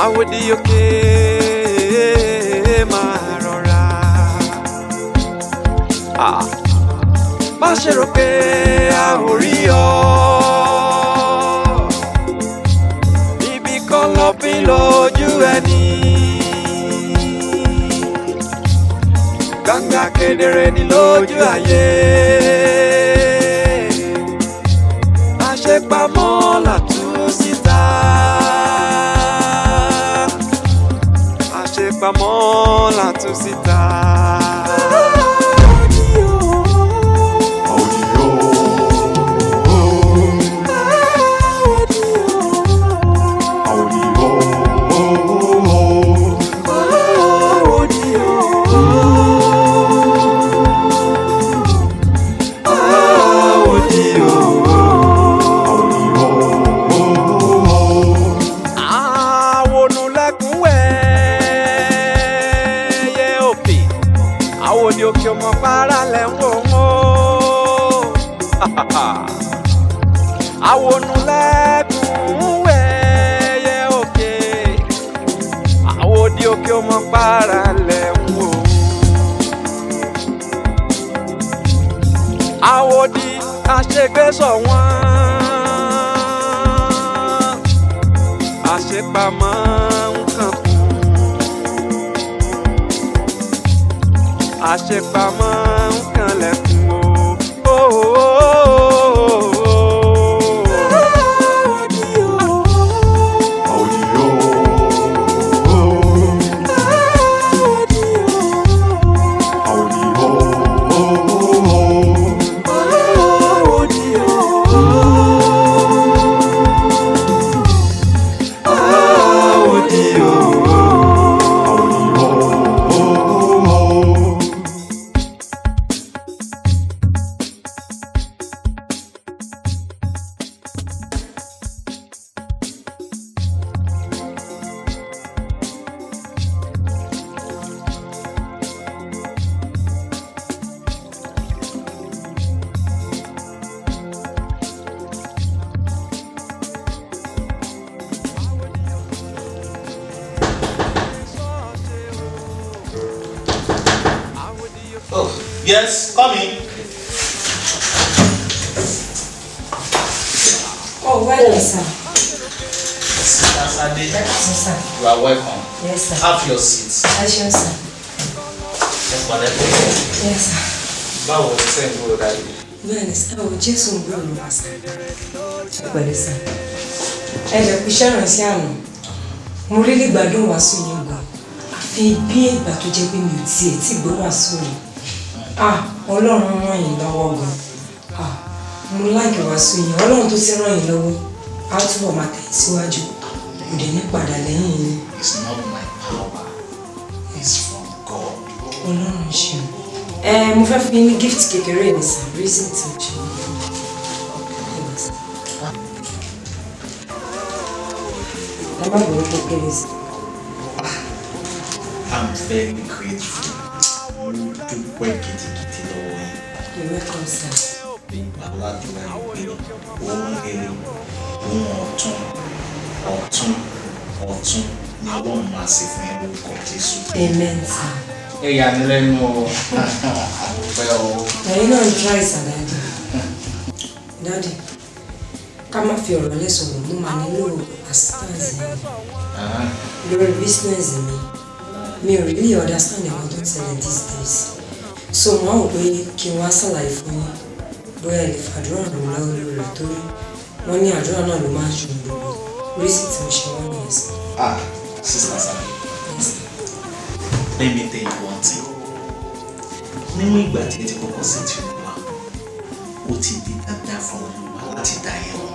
àwòdì òkè máa rọra. Má ṣe rò pé a ò rí ọ. Ibi kan lọ fi lójú ẹni. Gbangba kedere ni lójú ayé. Àṣepamọ́ làtú síta. Àṣepamọ́ làtú síta. Àwòdì òkè ọmọ para lẹ̀ ń wò ó. Àwònúlẹ́kùn wẹ̀yẹ òkè. Àwòdì òkè ọmọ para lẹ̀ ń wò ó. Àwòdì àṣegbésọ̀ wọ́n. Àṣepamọ́ nǹkan kù. Àṣepamọ́ nǹkan lẹ̀kùn o. Oh, yes, come in. Oh, welcome, sir. Sister Sade, Yes, sir. you are welcome. Yes, sir. Have your seat. Yes, sir. Yes, madam. Yes, sir. Báwo ni sẹ́yìn kúrò dájú? Bẹ́ẹ̀ni, ọ̀ Jésù ń gbọ́dọ̀ wá sá. Ẹ pẹ̀lẹ́ sá. Ẹ lè fi iṣẹ́ ràn sí àná. Mo rí gbádùn wàásù yẹn gan. Àfi bí ìgbà tó jẹ́ pé mi ò tiẹ̀ tí gbọ́ wàásù rẹ̀. Ọlọ́run ràn yín lọ́wọ́ gan. Mo láìkí wàásù yẹn. Ọlọ́run tó ti ràn yín lọ́wọ́. Á túbọ̀ máa tẹ̀ síwájú. Kò dẹ̀ ní padà lẹ́yìn yín. It's not my power. It's from God. Ọlọ́run ṣeun. Mo fẹ́ fún yín ní gift kékeré ní sir, reason to ṣe. Ẹ má bọ̀ wọ́n kékeré sí. I'm very grateful. Mo dúpẹ́ gidigidi lọ́wọ́ yín. You're welcome, sir. Aládùúrà yìí pé ohun rere, ohun ọ̀tun ni Ọlọ́run máa ṣe fún yín lórúkọ Jésù. Amen, sir. Ẹ yà mí lẹ́nu o. Àdúpẹ́ o. Ẹ̀yin náà ń try sir, Daddy. Daddy, ká má fi ọ̀rọ̀ lẹ́ sọ̀rọ̀, mo máa nílò assistance yẹn lórí business mi. Mi ò really understand nǹkan tó ń ṣẹlẹ̀ these days. So mo rò pé kí n wá ṣàlàyé fún yín bóyá ẹ lè fàdúrà ràn mí lọ́wọ́ lórí rẹ̀ torí wọ́n ní àdúrà náà ló máa ń ṣòro gbogbo. Reason tí mo ṣe wọ́n nìyẹn sí. Sister Sade. Yes. Let me tell you one thing. Nínú ìgbà tí ẹ ti kọ́kọ́ sí ti Olúwa, ó ti di dandan fún Olúwa láti dá yín lọ.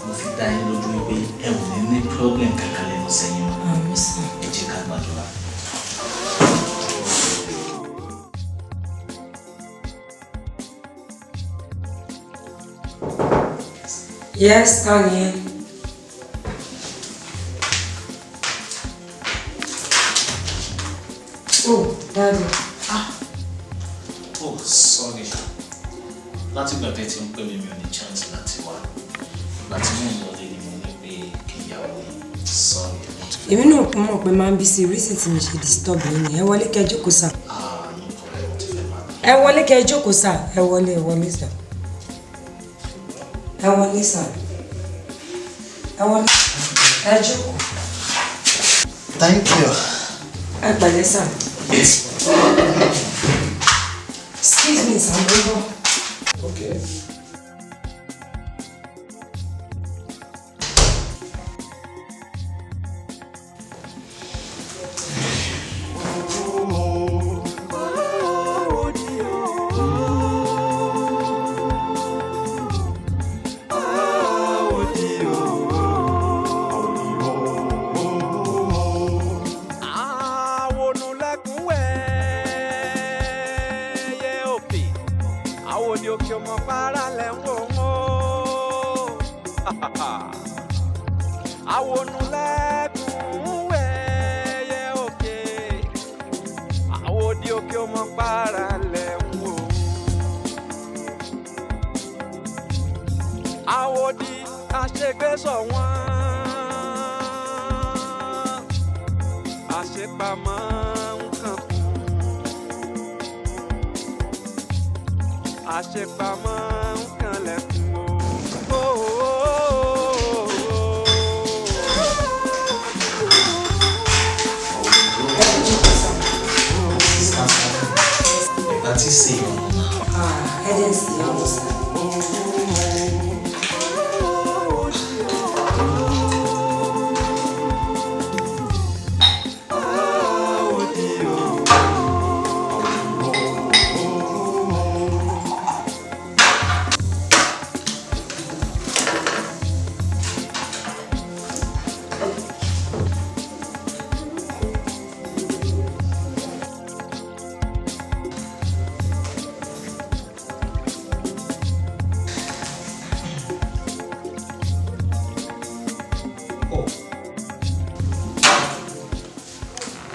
Mo fi dá yín lójú wípé ẹ ò ní problem kankan lẹ́nu sẹ́yìn mọ́. Àmín sir. Ẹ jẹ́ ká gbàdúrà. Yes, Tanya. Oh, Daddy. Oh, sorry. Láti ìgbà tẹ́ ti ń pè mí mi ò ní chance láti wá. Ìgbà tí mò ń lọ lé ní Èmi náà kò mọ̀ pé máa ń bí sí reason tí mi ṣe disturb yín ni. Ẹ wọlé kẹ́ jókòó sà. Ẹ wọlé kẹ́ jókòó sà. Ẹ wọlé sà. Ẹ wọlé sà. Ẹ wọlé. Ẹ jókòó. Thank you. Ẹ pẹ̀lẹ́ sà. Yes. Excuse me, sir. Okay.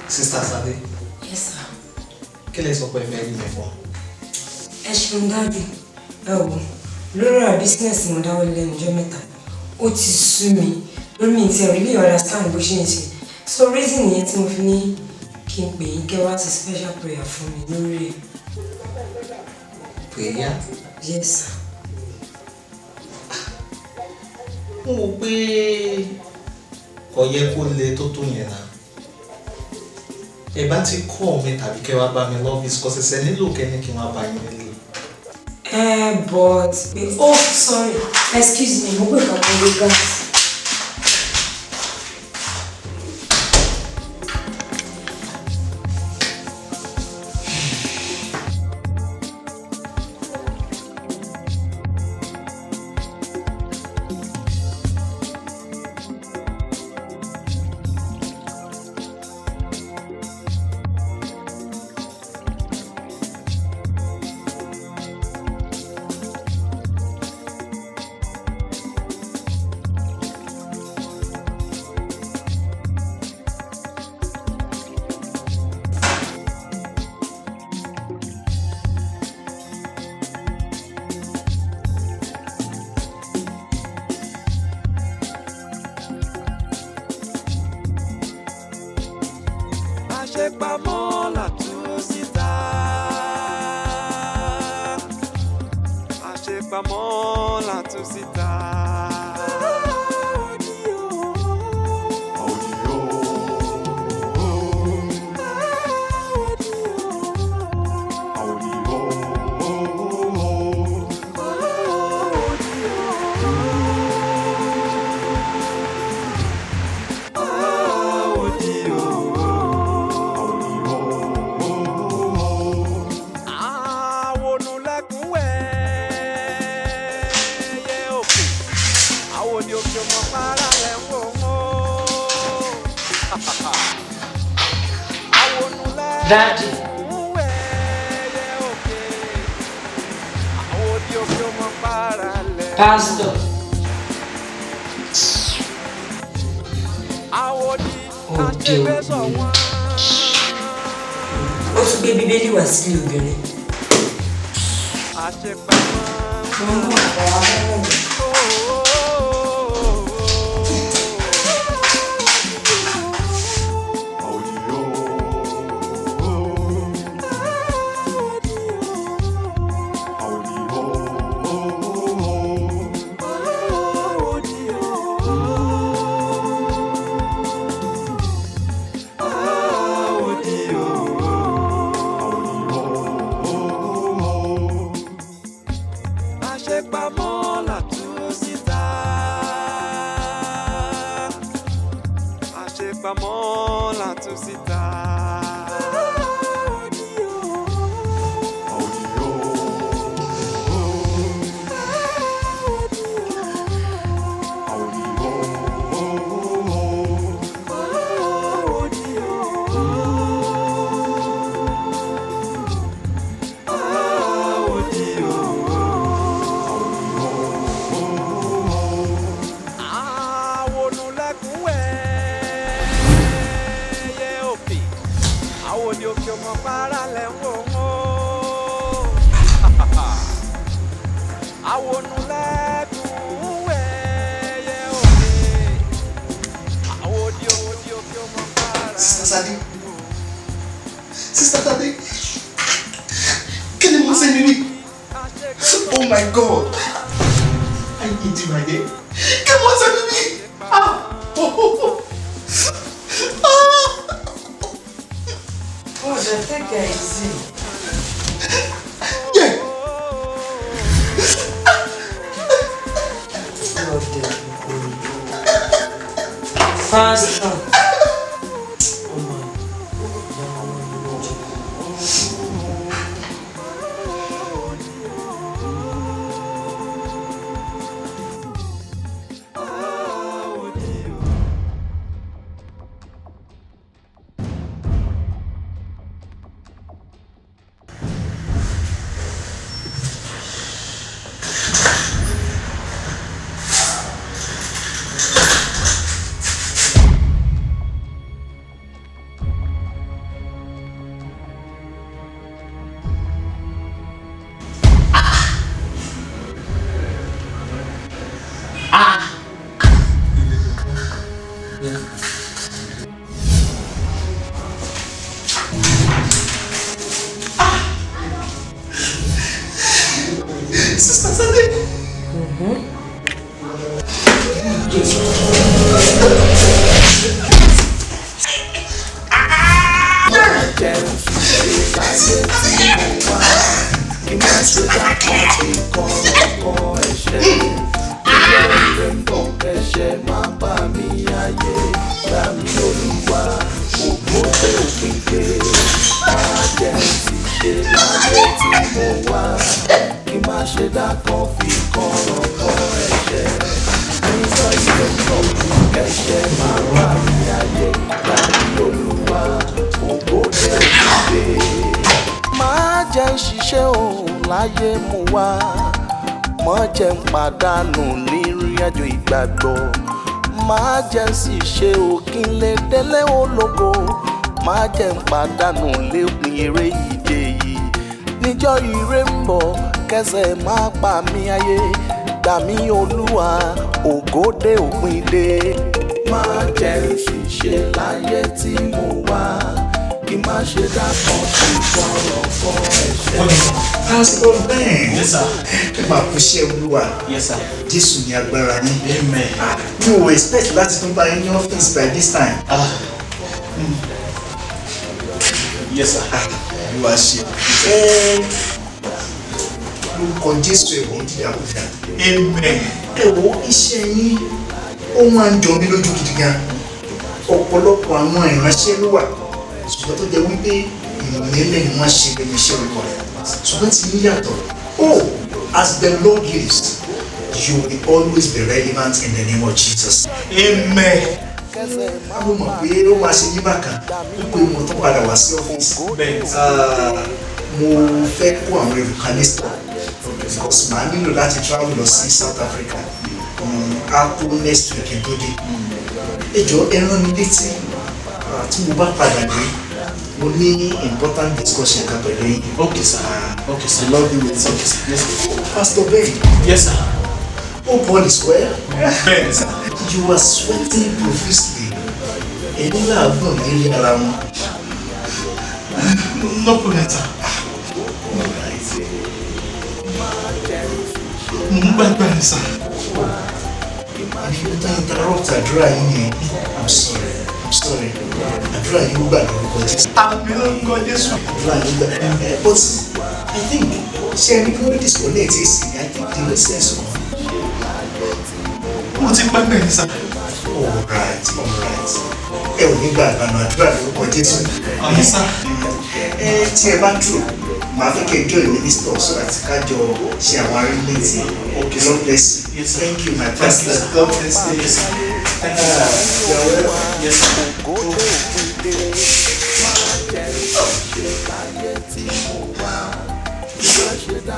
Sister Sade. Yes, sir. Kí lẹ sọ pé ẹ fẹ́ rí mi fún? Ẹ ṣeun dáàbì. Ẹ wò lórí business mo dáwọ́ lẹ́nu ọjọ́ mẹ́ta. Ó ti sú mi. Lórí mi ti really understand bó ṣe ń ṣe. So reason yẹn tí mo fi ní kí n pè yín kẹ́ wá sí special prayer fún mi lórí. Prayer? Yes, sir. Mo wò pé kò yẹ kó le tó tó yẹn náà. Ẹ bá ti call mi tàbí kẹ́ wá bá mi lọ́fíìsì kò ṣẹ̀ṣẹ̀ nílò kẹ́ni kí n wá bá yín nílé. But oh sorry, excuse me, mo gbé kankan lé gas. Daddy. Pastor. Òde òní. Ó tún gbé Bíbélì wá sílé obìnrin. pamọ́ látún síta. Sister Tade, can you say me? Oh my God, I need you, my dear. Can you say me? Oh, take it easy. Yeah. Faster. Sister Tade. Láyé mo wá má jẹ́ n pàdánù nírìn àjò ìgbàgbọ́ má jẹ́ n sì ṣe òkín lè délé ológo má jẹ́ n pàdánù lépin eré ìje yìí níjọ́ ire ń bọ̀ kẹsẹ̀ má pa mí ayé gbà mí Olúwa ògo dé òpin dé má jẹ́ n sì ṣe láyé tí mo wá kí má ṣe dákan sí kọ̀rọ̀ fọ́ ẹ̀ṣẹ̀. Pastor Ben. Yes, sir. Ẹ máa kú iṣẹ́ Olúwa. Yes, sir. Jésù ní agbára yín. Amen. Mi ò expect láti tún bá yín ní ọ́fíìsì by this time. Yes, sir. Olúwa ṣe. Lórúkọ Jésù ẹ̀wọ̀n dídàkudà. Amen. Ẹ wo iṣẹ́ yín ó máa ń jọ mí lójú gidi gan. Ọ̀pọ̀lọpọ̀ àwọn ìránṣẹ́ ló wà. Ṣùgbọ́n tó jẹ́ wípé ìmọ̀lẹ́ ni wọ́n ṣe lẹ́nu iṣẹ́ Olúwa. Ṣùgbọ́n tí yín yàtọ̀. Oh, as the Lord lives, you will always be relevant in the name of Jesus. Amen. Mo mọ̀ pé ó máa ṣe yín bákan pé mo tún padà wá sí ọ́fíìsì. Mo fẹ́ kó àwọn ẹrù kan ní store because màá nílò láti travel lọ sí South Africa. A kú next week tó dé. Ẹ jọ̀ọ́ ẹ rán mi létí tí mo bá padà dé. Mo ní important discussion kan pẹ̀lú yín. Okay, sir. Okay, sir. Love you with you. Yes, sir. Pastor Ben. Yes, sir. Hope all is well. Ben, sir. You are sweating profusely. Ẹni láàbùn nílé ara wọn. No problem, sir. Mo ń gbàgbà ni, sir. If you don't interrupt àdúrà yín yẹn, I'm sorry. Àdúrà yín ó gbà lórúkọ Jésù. Àmín lórúkọ Jésù. Àdúrà yín gbà. But I think ṣé ẹni kí wọ́n disconnect èsì I think the way sense kan. Mo ti pẹ́ bẹ́ẹ̀ ni, sir. All right. ẹ ò ní gba ìbànú àdúrà lórúkọ Jésù. Yes, sir. Tí ẹ bá dúró màá fẹ́ kẹ́ join minister so that kájọ ṣe àwọn arrangement. Okay, Lord bless you. Yes, sir. Thank you, my Thank you, pastor. sir. God bless you. Yes, sir. Thank you, sir. You're welcome. Yes, sir.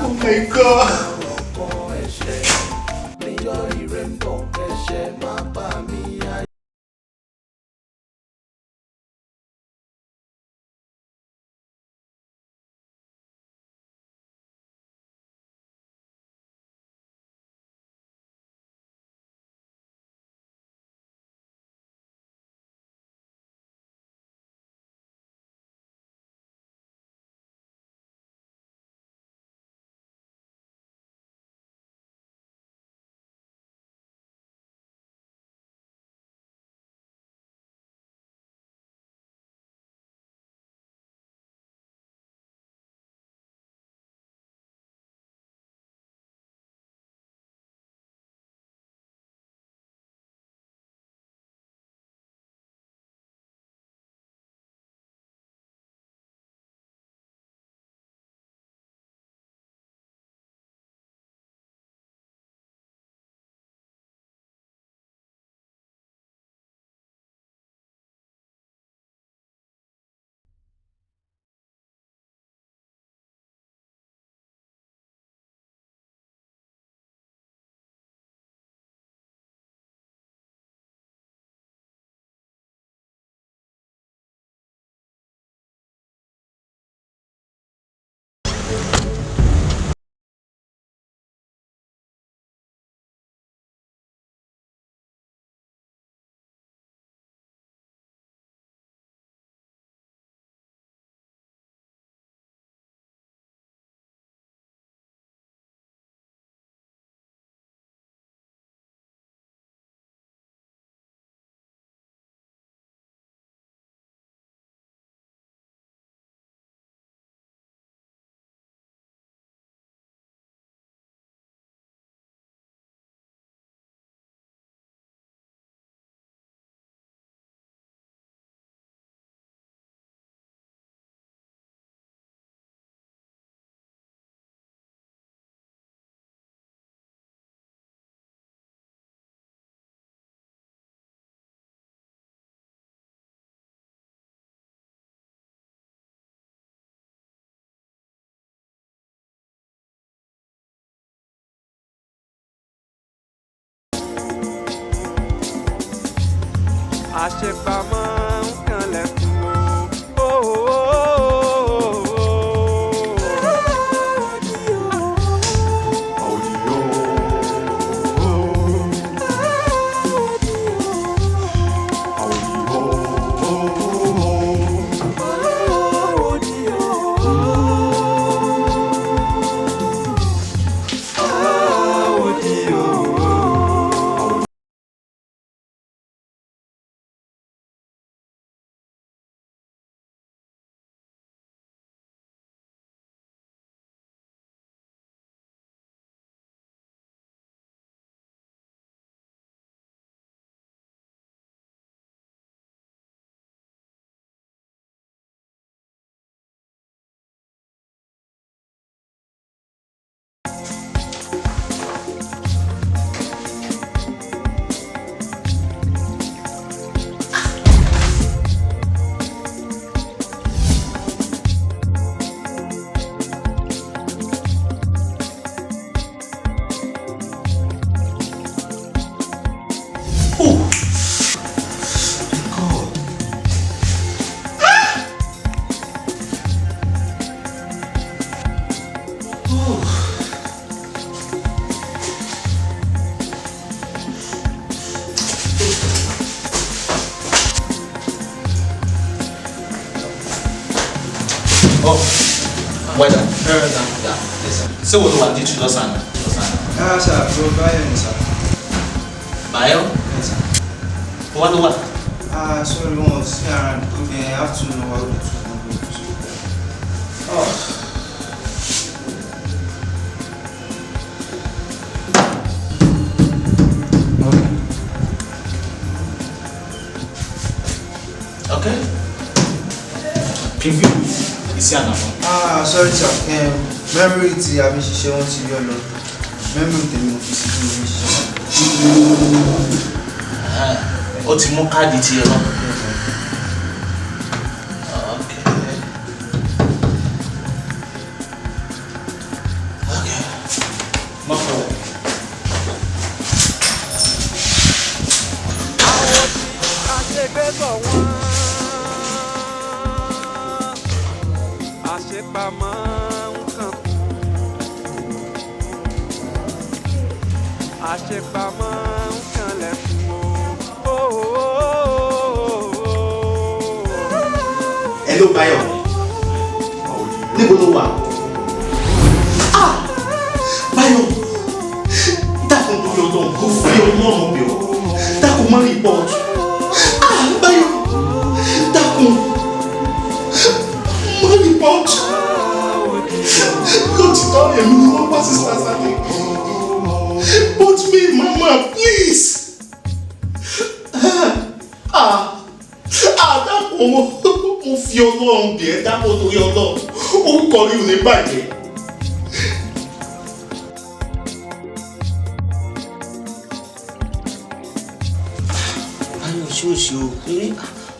Oh my God. àṣepamọ́ ń kanlẹ̀kùn o. Oh, well done. Very done. Yeah, yes, sir. So what do I need to do, sir? Sir, bro, Bayo, sir. Bayo? Yes, sir. What do what? Sorry, we won't see around. Okay, I have to know how to do. Oh. preview iṣẹ́ ànàmọ́. Sorry sir, memory ti àmì ṣiṣẹ́ wọn ti yọ lọ. Memory tèmi ò fi sí bí omi ṣiṣẹ́. Ó ti mú káàdì tiẹ̀ lọ. No problem. Àṣepamọ́ nǹkan àṣepamọ́ nǹkan lẹ́kùn o. Hello Báyọ̀, níbo ló wà? Báyọ̀, dákun tó yọ lọ́n kó fi ọlọ́run bẹ̀ ọ́, dákun má rí pọ́ọ̀tù. Báyọ̀, dákun má rí pọ́ọ̀tù. Lótìtọ́ èmi ni wọ́n bá sí sàṣàlẹ̀. But me, mama, please. Dákun mo fi ọlọ́run bẹ̀ ẹ́, dákun tó yọ lọ́n, orúkọ rí ò ní bàjẹ́. Ṣóòṣì o eré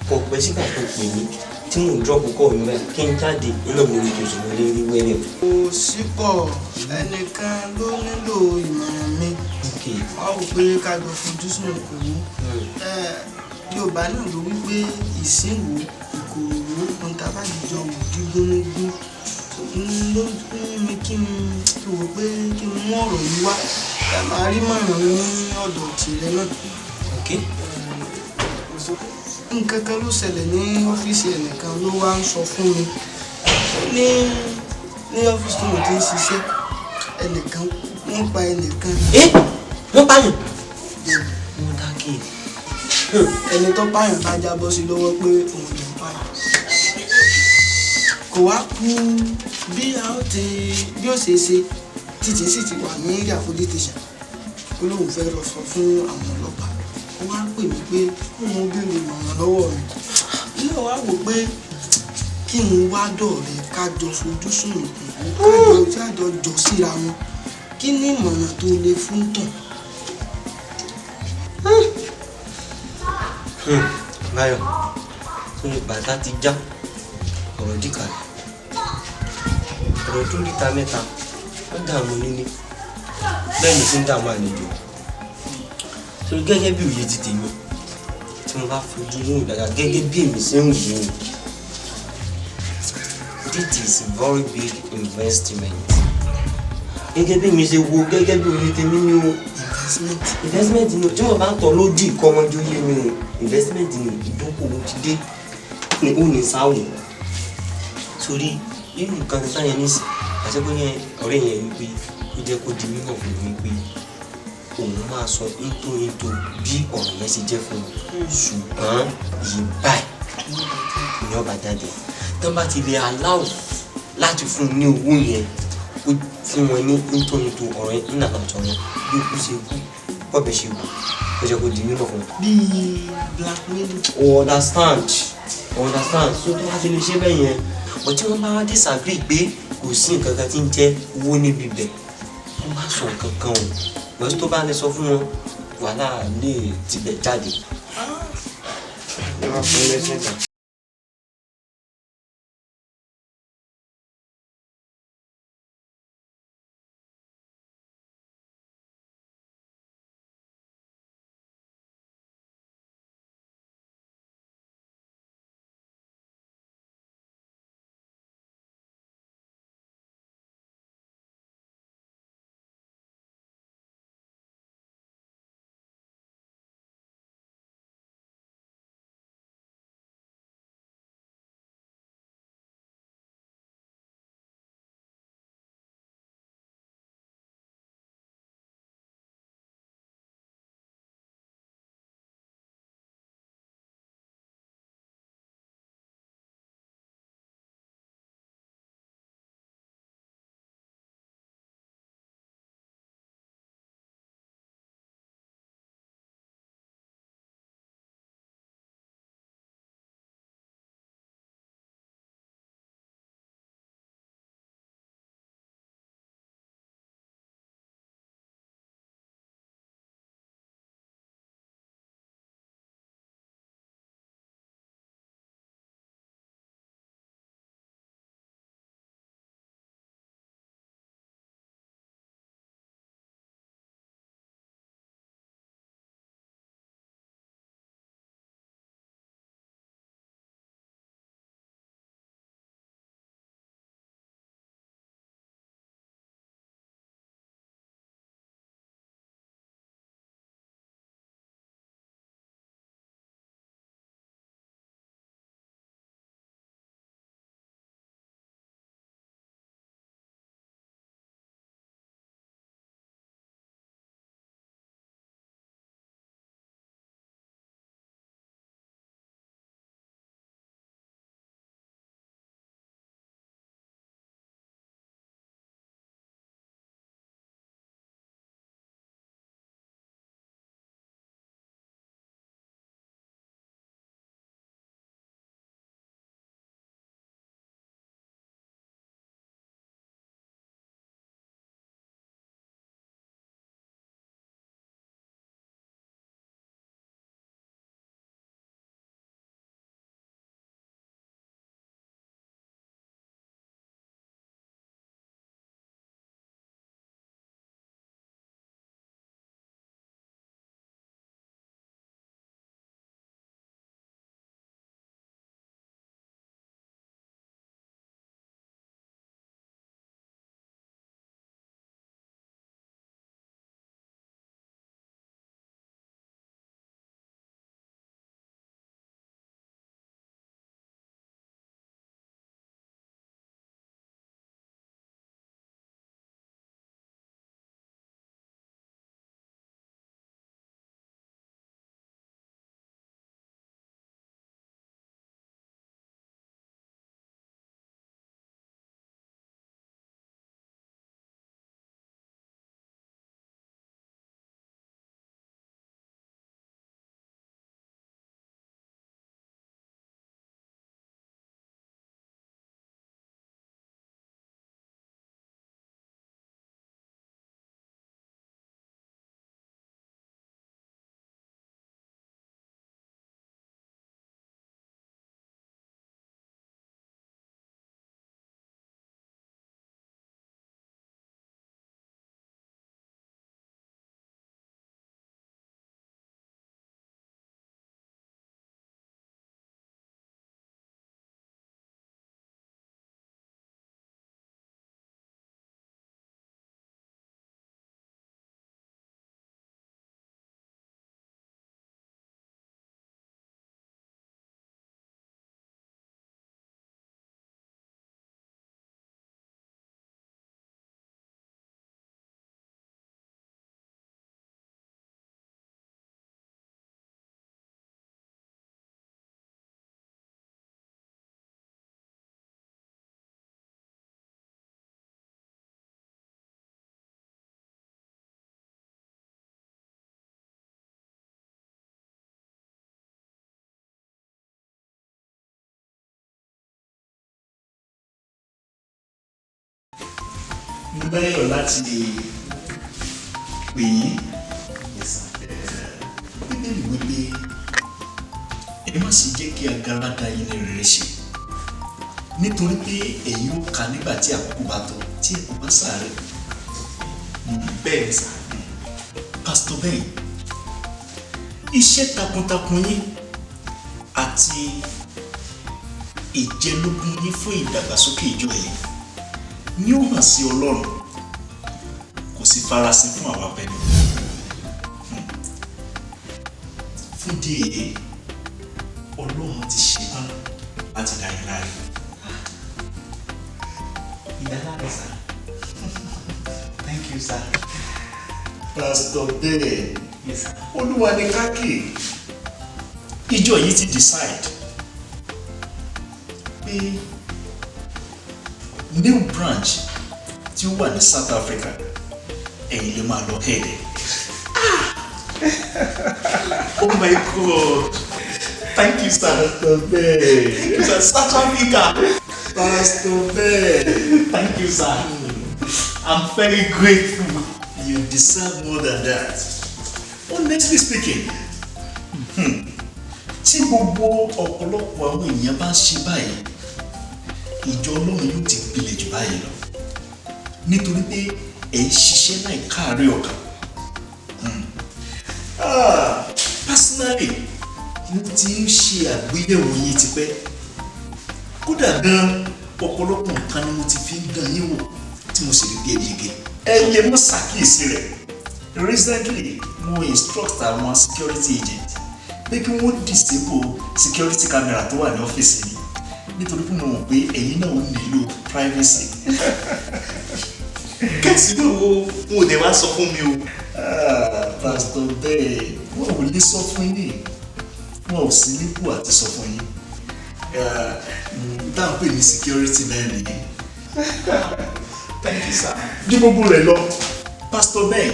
kò pẹ́ sígbà tó pè mí tí mò ń dọ́pù kọ́ mi rẹ̀ kí n jáde iná mi rí tòṣù mọ́ lérí wẹ́rẹ́. Kò sípò ẹnìkan ló nílò ìmọ̀ràn mi. Wọ́n wò pé ká jọ fojú sùn kò wú. Yorùbá náà ló wí pé ìsìnwó ìkòròwó ohun tá a bá jọ wò dígbónúgbó. Ló ní kí n wò pé kí n mú ọ̀rọ̀ yìí wá. Ẹ máa rí mọ̀ràn ní ọ̀dọ̀ tìrẹ náà. Nǹkan kan ló ṣẹlẹ̀ ní ọ́fíìsì ẹnìkan ló wá ń sọ fún mi ní ọ́fíìsì tó mo ti ń ṣiṣẹ́ ẹnìkan wọ́n pa ẹnìkan. Wọ́n pààyàn. Mo dákì. Ẹni tó pààyàn bá jábọ́ sí lọ́wọ́ pé òun ló ń pààyàn. Kò wá kú bí ó ṣe ṣe títí sì ti wà ní police station ó lóun fẹ́ lọ sọ fún àwọn ọlọ́pàá. Ó wá pè mí pé kó wọn béèrè ìmọ̀ràn lọ́wọ́ mi. Ilé wa wò pé kí n wá dọ̀rẹ́ kájọ fojú sùn kájọ jọ síra wọn. Kí ni ìmọ̀ràn tó lè fún tàn? Báyọ̀, tó ní bàtà ti já ọ̀rọ̀ dìkàlẹ̀. Ọ̀rọ̀ tó ríta mẹ́ta ó dààmú nílé bẹ́ẹ̀ ni sí ń dààmú àlejò. So gẹ́gẹ́ bí òye ti tèmi tí mo bá fojú ní ìdára gẹ́gẹ́ bí èmi ṣe ń wò ó, this is a very big investment. Gẹ́gẹ́ bí èmi ṣe wo gẹ́gẹ́ bí òye tèmi ní o investment ni tí wọ́n bá ń tọ́ lódì kọ́ ọmọdé yé mi o investment ni ìdókòwò ti dé ní ó ní sáwò torí irú nǹkan ní sáyẹn ní sìn àti pé ọ̀rẹ́ yẹn wípé ó jẹ́ kó di mímọ̀ fún mi pé òun máa sọ into bí ọ̀rọ̀ yẹn ṣe jẹ́ fún un ṣùgbọ́n yìí báyìí ní ọba jáde tó bá ti lè aláwọ̀ láti fún un ní owó yẹn ó fún wọn ní into ọ̀rọ̀ yẹn nínú àtàtọ̀ wọn bí ó ṣe kú bọ́bẹ̀ ṣe kú ó jẹ́ kó di mímọ̀ fún un. Bíi blackmail. understand so tó bá ti lè ṣe bẹ́ẹ̀ yẹn ọtí wọn bá wá disagree pé kò sí nǹkan kan tí ń jẹ́ owó níbi bẹ̀ wọ́n má sọ nǹkan kan o lọ́sí tó bá lè sọ fún wọn wàhálà lè tibẹ̀ jáde. láyọ̀ láti pè yín. Bíbélì wípé ẹ má sì jẹ́ kí agara da yín ní rere ṣe nítorí pé ẹ̀yin ó kà nígbà tí àkókò bá tó tí ẹ kò bá sáré. Bẹ́ẹ̀ sá Pastor Ben, iṣẹ́ takuntakun yín àti ìjẹlógún yín fún ìdàgbàsókè ìjọ yìí ni ó hàn sí Ọlọ́run, kò sí farasin fún àwa pẹ̀lú. Fún díẹ̀ Ọlọ́run ti ṣetán láti dá yín láre. Ìdáláre sá. Thank you sir. Pastor Ben, Yes sir. Olúwa ní káàkiri ìjọ yìí ti decide pé new branch tí ó wà ní South Africa ẹ̀yin lè máa lọ head. Oh my God. Thank you sir. Pastor Ben, Sir, South Africa. Pastor Ben, Thank you sir. I'm very grateful. you deserve more than that. Honestly speaking, tí gbogbo ọ̀pọ̀lọpọ̀ àwọn èèyàn bá ń ṣe báyìí, ìjọ Ọlọ́run yóò ti gbilẹ̀ jù báyìí lọ nítorí pé ẹ̀ ń ṣiṣẹ́ láì káàárẹ̀ ọkàn. Personally, mo ti ń ṣe àgbéyẹ̀wò yín tipẹ́. Kódà gan ọ̀pọ̀lọpọ̀ nǹkan ni mo ti fi ń dán yín wò tí mo sì rí bí ẹ̀yẹ́gẹ́. Ẹ lè mú ṣàkíyèsí rẹ̀. Recently, mo instruct àwọn security agent pé kí wọ́n disable security camera tó wà ní ọ́fíìsì mi nítorí pé mo mọ̀ pé ẹ̀yin náà nílò privacy. Kẹ́sì náà wo dé wá sọ fún mi o. Pastor Ben, wọn ò lè sọ fún yín, wọn ò sí nípò àti sọ fún yín. Dáhùn pé ní security náà nìyí. Thank you sir. Ju gbogbo rẹ̀ lọ, Pastor Ben,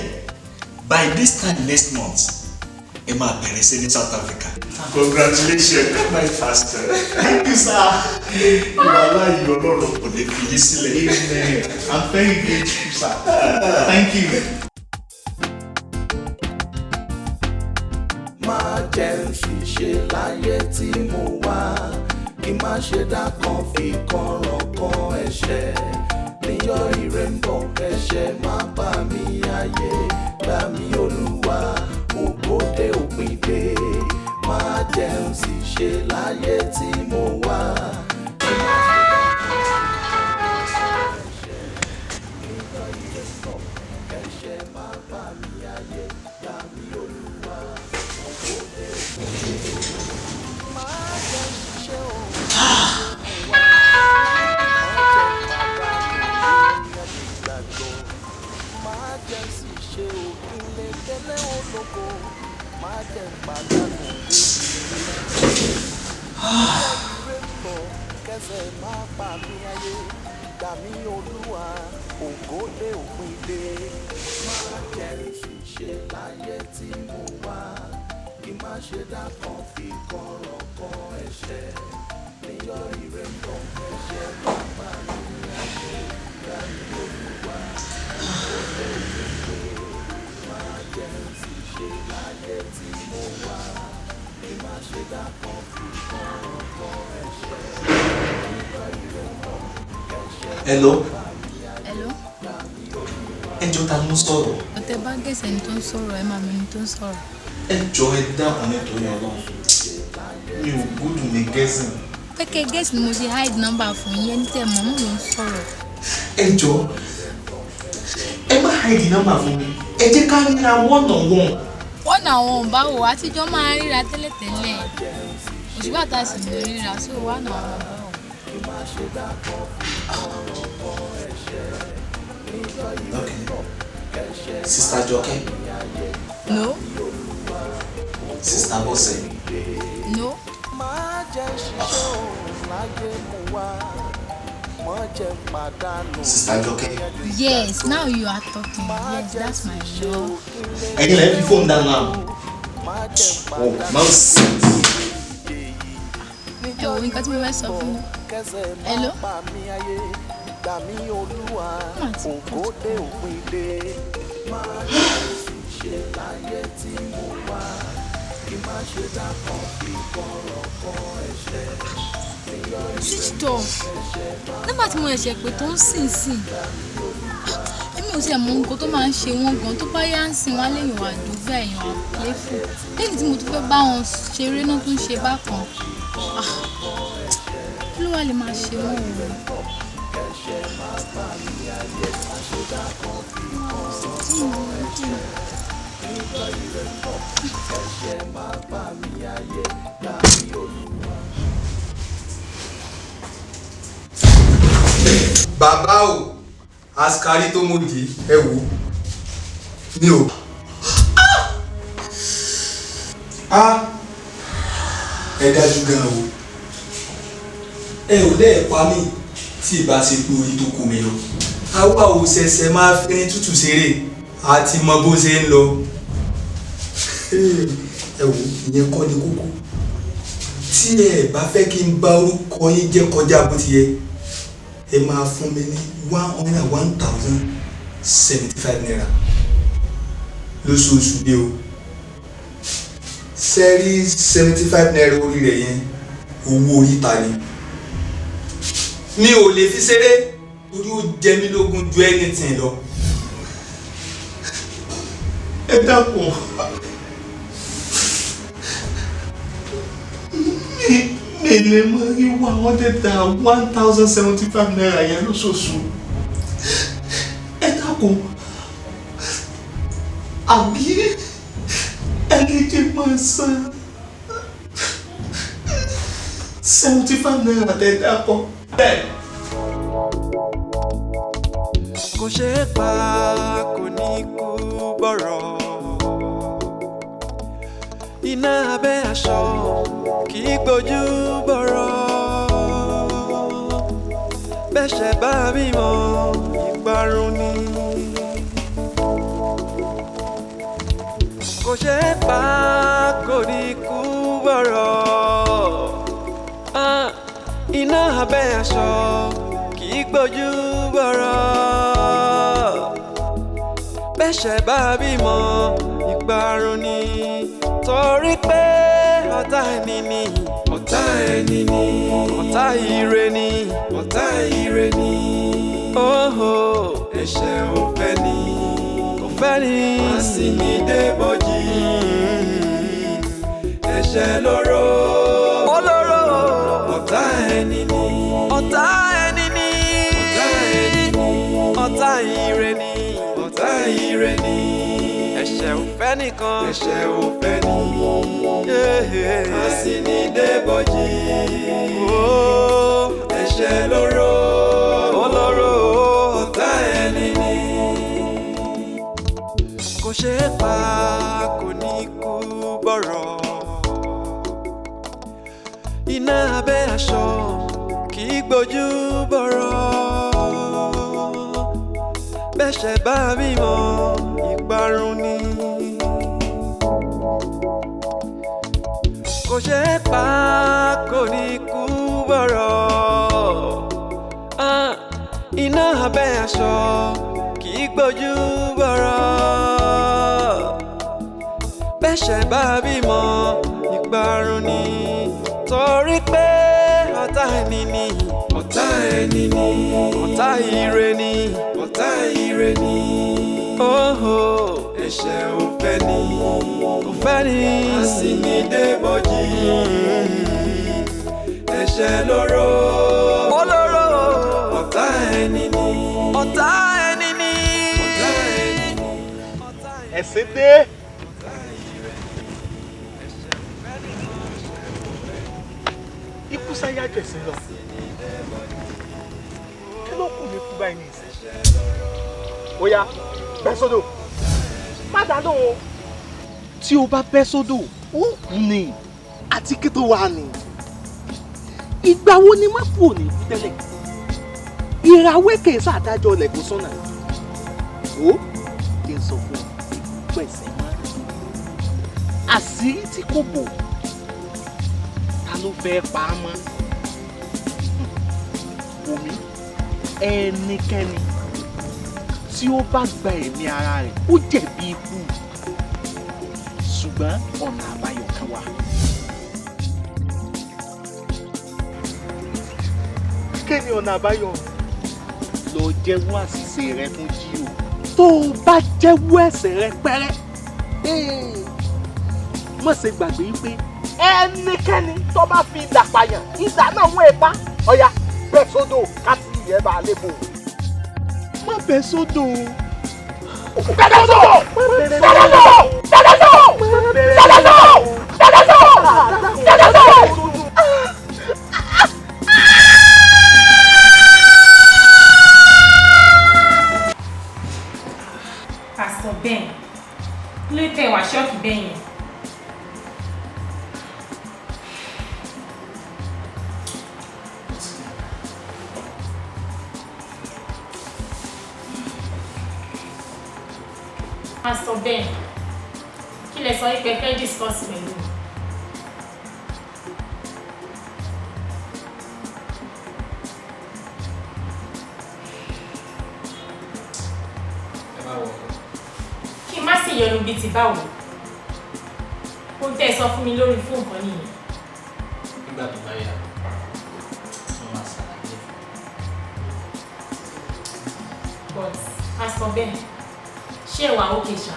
by this time next month, ẹ máa bẹ̀rẹ̀ sí ní South Africa. Congratulations, my pastor. Thank you sir. Ìwà láàyè Ọlọ́run kò lè fi yín sílẹ̀. Amen. I'm very grateful sir. Thank you. má jẹ́ ń ṣiṣẹ́ láyé tí mo wá kí má ṣe dákan fi kànràn kan ẹ̀ṣẹ̀ níyọ̀ ire ń bọ̀ ẹ̀ṣẹ̀ má bà mí ayé gbà mí Olúwa ògbódé òpin dé má jẹ́ ń ṣiṣẹ́ láyé tí mo wá kí má ṣe dákan fi kànràn kan ẹ̀ṣẹ̀ níyọ̀ ire ń bọ̀ ẹ̀ṣẹ̀ má bà mí ayé gbà mí Olúwa. Má ṣe dákan fi kọ̀rọ̀ kan ẹ̀ṣẹ̀ níyọ̀ ire ń bọ̀ ẹ̀ṣẹ̀ má bà mí ayé gbà mí Olúwa òde ìgbé má jẹ́ ṣiṣẹ́ láyé tí mo wá kí má ṣe dákan fi kọ̀rọ̀ kan ẹ̀ṣẹ̀ níyọ̀ ire ń bọ̀ ẹ̀ṣẹ̀ Hello. Hello. Ẹ jọ̀ọ́ ta ló ń sọ̀rọ̀? Ọ̀tẹ̀ bá gẹ̀ẹ́sì ẹni tó ń sọ̀rọ̀ ẹ máa mẹ́ni tó ń sọ̀rọ̀. Ẹ jọ̀ọ́ ẹ dákun nítorí Ọlọ́run. Mi ò gbọ́dọ̀ ní gẹ̀ẹ́sì. Pẹ́kẹ́ gẹ̀ẹ́sì ni mo ṣe hide number fún yín ẹni tẹ́ mọ̀ mọ́ ló ń sọ̀rọ̀. Ẹ jọ̀ọ́ ẹ má hide number fún mi. Ẹ jẹ́ ká ríra one on one. Wọ́n náà wọn ò bá wò àtijọ́ máa ríra tẹ́lẹ̀tẹ́lẹ̀. Òṣùpá tá a sì lè ríra sí wà náà wọn bá wò. Okay. Sister Jọkẹ́. No. Sister Bọ́sẹ̀. No. má jẹ́ ṣiṣẹ́ òun láyé mo wá má jẹ́ pàdánù. Sister Jọkẹ́. Yes, now you are talking. Yes, that's my love. Ẹ̀yin lẹ́yìn fi fóònù dáná. má jẹ́ Oh, nonsense. Ẹ wo nǹkan tí mo fẹ́ sọ fún yín. Hello. gbà mí olúwa ògo dé òpin dé má ṣe láyé tí mo wà kí má ṣe dákan fi kọ̀rọ̀ kan ẹ̀ṣẹ̀. Switch off nígbà tí mo ẹ̀ṣẹ̀ pé tó ń sìn èmi ò tiẹ̀ mọ nǹkan tó máa ń ṣe wọ́n gan tó bá yá ń sìn wá lẹ́yìn wà dùgbà èèyàn àpléfù lẹ́yìn tí mo tún fẹ́ bá wọn ṣeré náà tún ṣe bákan kí ló wà lè máa ṣe wọ́n o. Bàbá o askari tó mòdì ẹ wò ní o. Ẹ dájú gan o ẹ ò lẹ́ẹ̀pa mí tí ìbá ṣe pé orí tó kó mi lọ. Àwa ò ṣẹ̀ṣẹ̀ máa fi ní tútù ṣeré àti mọ bó ṣe ń lọ. Ẹ wò ìyẹn kọ́ ni kókó tí ẹ bá fẹ́ kí n bá orúkọ yín jẹ́ kọjá bó ti yẹ ẹ máa fún mi ní 101,075 naira lóṣooṣù ni o. Sẹ́rí 75 naira orí rẹ̀ yẹn owó oríta ni mi ò lè fi ṣeré torí ó jẹ mí lógún ju anything lọ. Ẹ dákun mi lè mọ rí 101,075 naira yẹn lóṣooṣù. Ẹ dákun àbí ẹni jẹ́ máa san 75 naira tẹ́ dákọ̀ bẹ́ẹ̀. Kò ṣeé pa kò ní kú bọ̀rọ̀ iná abẹ́ aṣọ kì í gbójú bọ̀rọ̀ bẹ́ṣẹ̀ bá bímọ ìparun ni. Kò ṣeé pa kò ní kú bọ̀rọ̀ iná abẹ́ aṣọ kì í gbójú bọ̀rọ̀ bẹ́ṣẹ̀ bá bímọ ìparun ni. Torí pé ọ̀tá ẹni ni ọ̀tá ẹni ni ọ̀tá ire ni ọ̀tá ire ni. Ẹ̀ṣẹ̀ ò fẹ́ ni kò fẹ́ ni má sì ní débọ̀jì. Ẹ̀ṣẹ̀ lóró olóró ọ̀tá ẹni ni ọ̀tá ẹni ni ọ̀tá ẹni ni ọ̀tá ire ni ọ̀tá ire ni. Ẹ̀ṣẹ̀ ò fẹ́ nìkan ẹ̀ṣẹ̀ ò fẹ́ ni má sì ní débọ̀jì. Ẹ̀ṣẹ̀ lóró olóró ọ̀tá ẹni ni. Kò ṣeé pa kò ní kú bọ̀rọ̀ iná abẹ́ aṣọ kì í gbójú bọ̀rọ̀ bẹ́ṣẹ̀ bá bímọ ìparun ni. Kò ṣeé pa kò ní kú bọ̀rọ̀ iná abẹ́ aṣọ kì í gbójú bọ̀rọ̀ bẹ́ṣẹ̀ bá bímọ ìparun ni. Torí pé ọ̀tá ẹni ni ọ̀tá ẹni ni ọ̀tá ire ni ọ̀tá ire ni. Ẹ̀ṣẹ̀ ò fẹ́ ni kò fẹ́ ni má sì ní débọ̀jì. Ẹ̀ṣẹ̀ lóró olóró ọ̀tá ẹni ni ọ̀tá ẹni ni ọ̀tá ẹni ni. Ẹ̀sìn dé. Ikú sáyà jẹ̀sìn lọ. Kí ló kù mí kú báyìí ní ìsìn? Ó yá, bẹ́ sódò. Má dáná o. Tí o bá bẹ́ sódò, ó kú ni. Àti kí tó wà ní. Ìgbà wo ni má kú òní kú tẹ́lẹ̀? Ìràwé kè é sàdájọ́ lẹ̀kùn sọ́nà. Ó kí n sọ fún pẹ̀sẹ̀ máa. Àṣírí tí kò bò. Ta ló fẹ́ pa á mọ́? Omi ẹnikẹ́ni tí ó bá gba ẹ̀mí ara rẹ̀ ó jẹ̀bi ikú ṣùgbọ́n ọ̀nà àbáyọ kan wà. kí ni ọ̀nà àbáyọ? lọ jẹ́wọ́ àṣìṣe rẹ fún Jíò. tó o bá jẹ́wọ́ ẹ̀ṣẹ̀ rẹ pẹ́rẹ́ má ṣe gbàgbé pé ẹnikẹ́ni tó bá fi idà pààyàn idà náà wọ́n ẹ̀ pa ọ̀ya bẹ́ sódò káàtì ìyẹn bá lè bò. má bẹ́ sódò. bẹ́ẹ̀ sódò. bẹ́ẹ̀ sódò. bẹ́ẹ̀ sódò. bẹ́ẹ̀ sódò. Pastor Ben, ló tẹ wá ṣọ́ọ̀kì bẹ́ẹ̀ yẹn. Pastor Ben, kí lẹ sọ pé fẹ́ discuss pẹ̀lú mi? Kí n má sì yọnu bíi ti báwo? Ó ń tẹ́ sọ fún mi lórí fóònù kan nìyẹn. Nígbà tó bá yà wọ́n máa ṣàlàyé. But Pastor Ben, ṣé ẹ wà okay ṣá?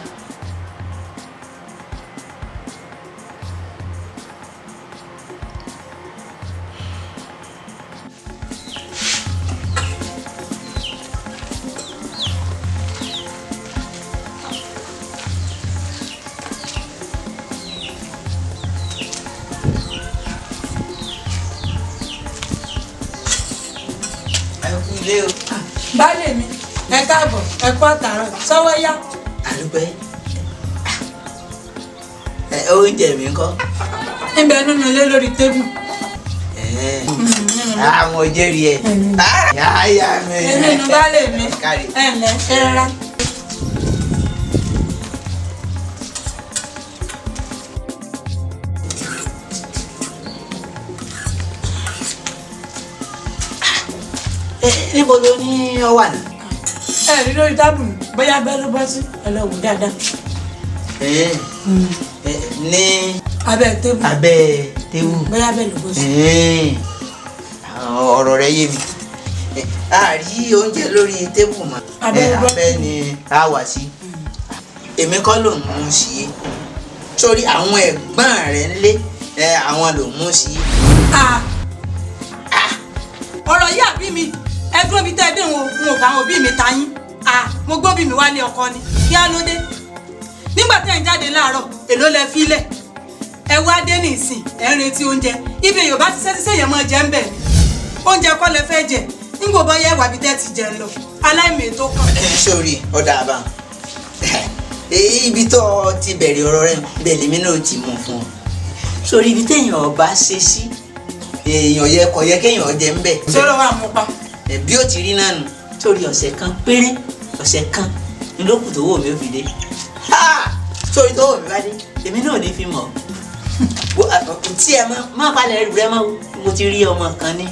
Baálé mi, ẹ káàbọ̀, ẹ kú àtàárọ̀, sọ́wọ́ yá. Àdúpẹ́. Oúnjẹ mi ńkọ́? Níbẹ̀ nínú ilé lórí tébù. Àwọn jẹ́rìí ẹ̀. Yáyà mi. Èmi nu baálé mi. Ẹ ǹlẹ́, ẹ rárá. Níbo ló ní ọ wà náà? Ẹ rí lórí tábùlù, bóyá bẹ́ẹ̀ ló bọ́ sí, ẹ lọ wò dáadáa. Ní abẹ́ tébù. Abẹ́ tébù. Bóyá bẹ́ẹ̀ ló bọ́ sí. Ọ̀rọ̀ rẹ yé mi. A rí oúnjẹ lórí tébù mọ́. Abẹ́ ni a wà sí. Èmi kọ́ ló ń mú sí i. Sórí àwọn ẹ̀gbọ́n rẹ̀ ńlé àwọn ló ń mú sí i. Ọ̀rọ̀ yìí àbí mi ẹdún omi tẹ́ ẹ dé wọn ò káwọn òbí mi ta yín mo gbọ́ bí mi wálé ọkọ ni kí á ló dé nígbà tẹ́ ẹ̀ ń jáde láàárọ̀ èló lẹ fílẹ̀ ẹ wá dé ní ìsìn ẹ̀ ń retí oúnjẹ ibi Yorùbá ti sẹ́sẹ́ yẹn mọ́ jẹ́ ń bẹ̀ ni oúnjẹ kọ́ lẹ fẹ́ jẹ nígbà bọ́ yẹ wà bí tẹ́ ti jẹ lọ aláìmọ̀ ètò kan. Sórí ọ̀dà àbá ibi tó ti bẹ̀rẹ̀ ọ̀rọ̀ rẹ̀ bẹ́ẹ̀ lèmi náà ti mú fún ọ sórí ibi téèyàn ọba ṣe sí èèyàn yẹ kò yẹ kéèyàn jẹ ń bẹ̀. sọ̀rọ̀ wà mú pa. Bí ó ti rí náà nù sórí ọ̀sẹ̀ kan péré ọ̀sẹ̀ kan ní lókùn tó wò mí ó fi dé sórí tó wò mí bá dé èmi náà ní fi mọ̀ tí ẹ má palẹ̀ rẹ mọ́ mo ti rí ọmọ kan ní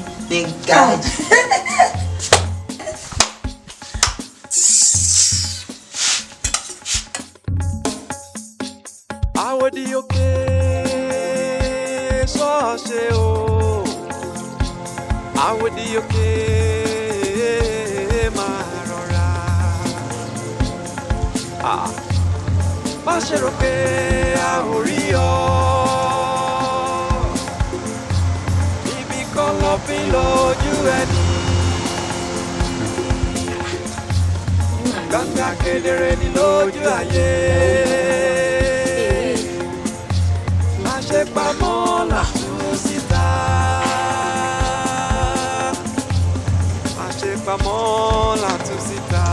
gáràjì. Àwòdì òkè sọ́ọ̀ṣẹ́ o àwòdì òkè máa rọra má ṣe rò pé a ò rí ọ níbi kan lọ fi lójú ẹni gbangba kedere ní lójú ayé. Pamọ́ làtún síta. Àṣepamọ́ làtún síta.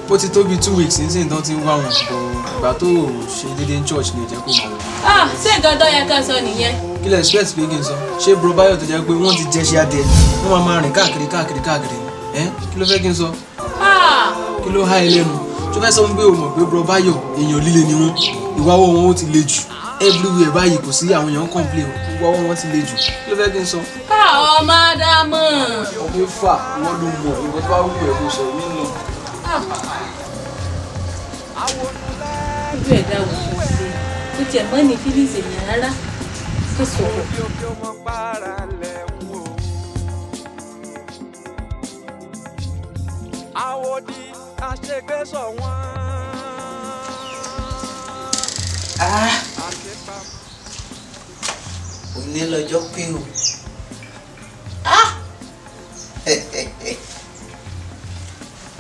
Ó ti tó bí 2 weeks nísìnyí tán ti ń wá wọn kò ìgbà tó ṣe déédéé ní church ní ìjẹ́ kó mọ̀ wọ́n. Ṣé nǹkan tó yẹ ká sọ nìyẹn? Kí lẹ expect pé kí n sọ? Ṣé bro Báyọ̀ tó jẹ́ pé wọ́n ti jẹ́ ṣe adìẹ wọ́n máa rìn káàkiri kí ló fẹ́ kí n sọ? Kí ló há ẹ lẹ́nu? tó fẹ́ sọ fún pé o mọ̀ pé bro Báyọ̀ èèyàn líle ni wọ́n ìwà ọwọ́ wọn ó ti le jù everywhere báyìí kò sí àwọn èèyàn ń complain ìwà ọwọ́ wọn ti le jù kí ló fẹ́ kí n sọ. ọmọ ádámọ̀. ọmọ ifá wọn ló mọ ìwọ tó bá wù ẹ́ kó sọ mí lọ. ojú ẹ̀dá wò ó ṣe ó tiẹ̀ mọ́ ní fílíìsì èèyàn rárá kó sọ̀rọ̀. àwòdì àṣegbésọ̀ wọn. òní lọ́jọ́ pé o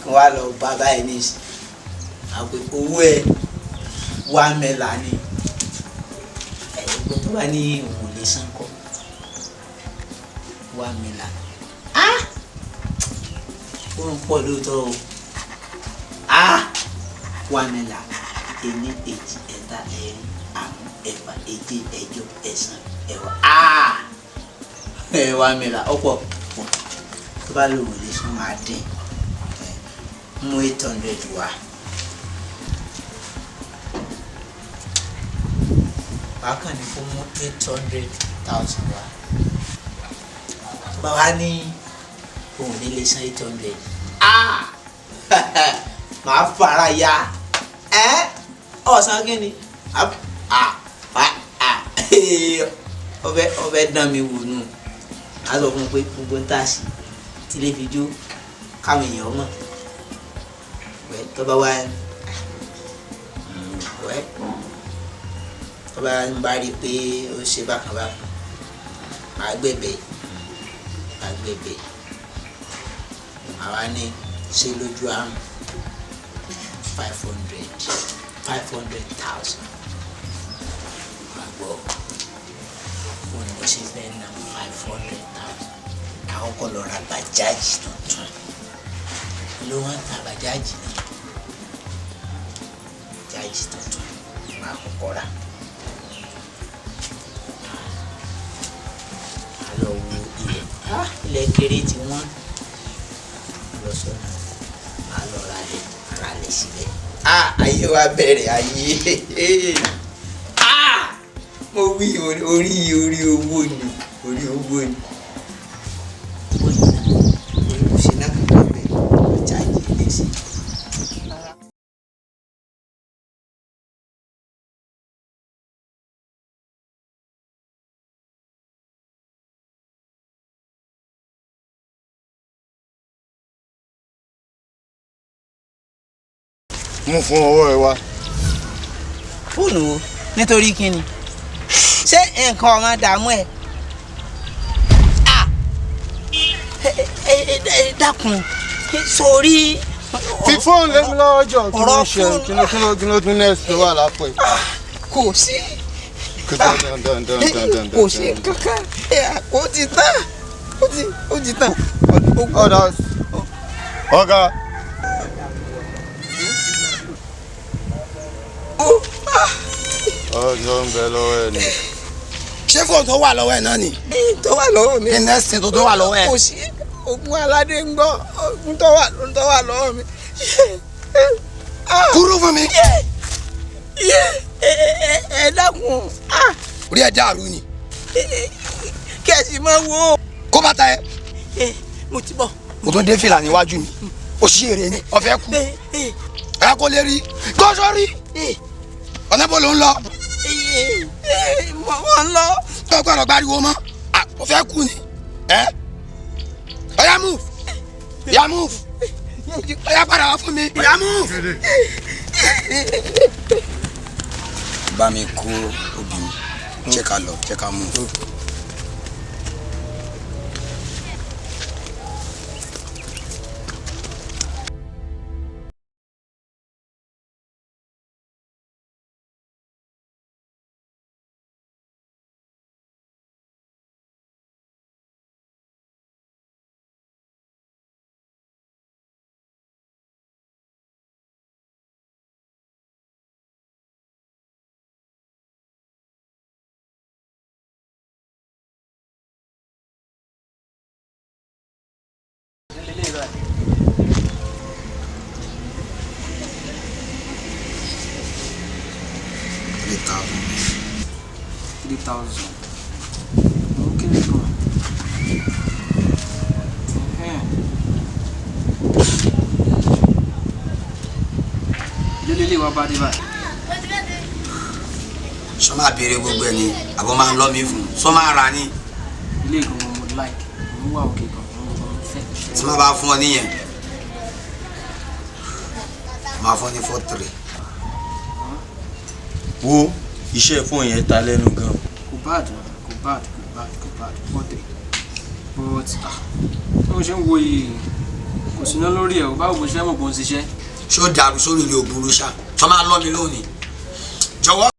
kí wàá lọ bá báyìí ní àpò owó ẹ wá mẹ́la ni ẹ̀gbọ́n tó bá ní òun ò lè san kọ́ wá mẹ́la ó ń pọ̀ lóòótọ́ o wá mẹ́la ení èjì ẹ̀ta ẹ̀rin àrún ẹ̀fà èje ẹ̀jọ ẹ̀sán ẹ̀wá wá mẹ́la ọ̀pọ̀ tó bá lòun ò lè san máa dín mú 800 wá. bákan ní kó mú 800,000 wá. bàbá ní òun ní lè san 800 màá fara ya ọ̀sán kí ni ọbẹ̀ dán mi wò nù á sọ fún un pé gbogbo ń tà sí tí lè fi jó káwọn èèyàn mọ̀ tó bá wá tó bá ń bá rí i pé ó ṣe bákan bákan màá gbẹ̀bẹ̀ àwa ní ṣe lójú àrùn 500,000 àgbọ̀ òun ni mo ṣe fẹ́ ná 500,000 àwọn kọ́ lọ ra bàjáàjì tuntun ló wọ́n ń ta bàjáàjì náà bàjáàjì tuntun máa kọ́kọ́ rà á lọ wo ilẹ̀ kéré tí wọ́n lọ sọ́nà á lọ ra lẹ̀ síbẹ̀ ayé wa bẹ̀rẹ̀ ayé mo wí orí owó ni orí owó ni. mú fún ọwọ́ ẹ wá. fóònù wo nítorí kíni ṣé nǹkan ọmọ dààmú ẹ dákun sórí. fi fóònù lé mi lọ́wọ́ jọ kí ló ń ṣe kí ló tún nẹ́ẹ̀sì tó wà lápò ẹ̀. kò sí kò sí kankan kò ti tán ó ti tán. ọ̀gá. ọjọ́ ń bẹ lọ́wọ́ ẹ ni. ṣé fóònù tó wà lọ́wọ́ ẹ náà ni. tó wà lọ́wọ́ mi. ní nẹ́ẹ̀sì tó wà lọ́wọ́ ẹ. kò sí ogun aládé ń gbọ́ ogun tó wà lọ́wọ́ mi. kúrú fún mi. ẹ dákun. orí ẹ dàrú ni. kí ẹ sì máa wo. kó bàtà ẹ. mo ti bọ̀. mo tún dé fìlà níwájú mi ó ṣí èrè ni ọ̀fẹ́ kú. ẹ kò lè rí kó sórí. ọ̀nà bó ló ń lọ. mo ń lọ. tó gbọ́dọ̀ gbariwo mọ́ ó fẹ́ kú ni. ọ̀yá move ọ̀yá move ọ̀yá padà wá fún mi ọ̀yá move. bá mi kó obì mi jẹ́ ká lọ jẹ́ ká move. 3,000. Okay, come on. Lele wa ba de ba. Sọ máa béèrè gbogbo ẹ̀ ni àbọ̀ máa ń lọ́ mi fún sọ máa rà ní. Ilé ìgbọ̀n mo like mo wà òkè kan mo fẹ́. Tí máa bá fún ọ níyẹn máa fún ọ ní 4-3. Wo iṣẹ́ fún yẹn ta lẹ́nu gan. Kò bad 4-3. But mo ṣe ń wo yìí kò sí náà lórí ẹ̀ o báwo mo ṣe mọ̀ bó ń ṣiṣẹ́. Ṣó dàrú sórí ilé òbúrú ṣá sọ máa lọ́ mi lónìí jọ̀wọ́.